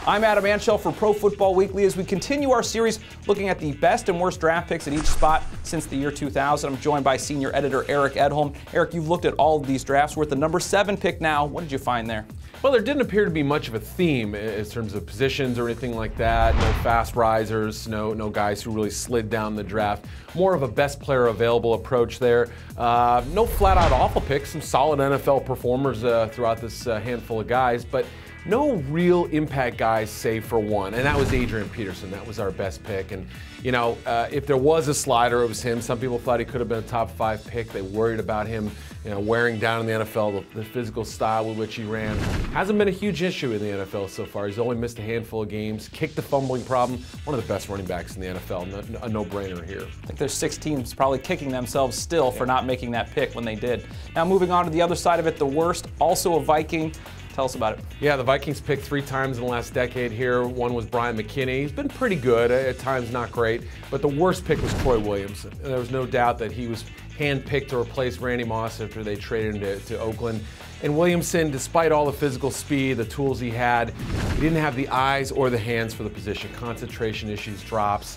I'm Adam Anshel for Pro Football Weekly as we continue our series looking at the best and worst draft picks at each spot since the year 2000. I'm joined by senior editor Eric Edholm. Eric, you've looked at all of these drafts. We're at the number 7 pick now. What did you find there? Well, there didn't appear to be much of a theme in terms of positions or anything like that. No fast risers, no guys who really slid down the draft. More of a best player available approach there. No flat-out awful picks, some solid NFL performers throughout this handful of guys, but no real impact guys save for one, and that was Adrian Peterson. That was our best pick. And you know, if there was a slider, it was him. Some people thought he could have been a top 5 pick. They worried about him, you know, wearing down in the NFL, the physical style with which he ran. Hasn't been a huge issue in the NFL so far. He's only missed a handful of games, kicked the fumbling problem. One of the best running backs in the NFL, a no-brainer here. I think there's 6 teams probably kicking themselves still for not making that pick when they did. Now moving on to the other side of it, the worst, also a Viking. Tell us about it. Yeah, the Vikings picked 3 times in the last decade here. One was Brian McKinney. He's been pretty good, at times not great, but the worst pick was Troy Williamson. And there was no doubt that he was handpicked to replace Randy Moss after they traded him to Oakland. And Williamson, despite all the physical speed, the tools he had, he didn't have the eyes or the hands for the position. Concentration issues, drops.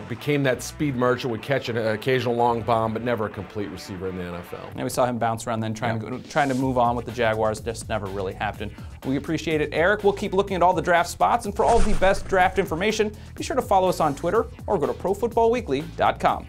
Became that speed merchant, would catch an occasional long bomb, but never a complete receiver in the NFL. And we saw him bounce around then trying to move on with the Jaguars. Just never really happened. We appreciate it, Eric. We'll keep looking at all the draft spots, and for all the best draft information, be sure to follow us on Twitter or go to ProFootballWeekly.com.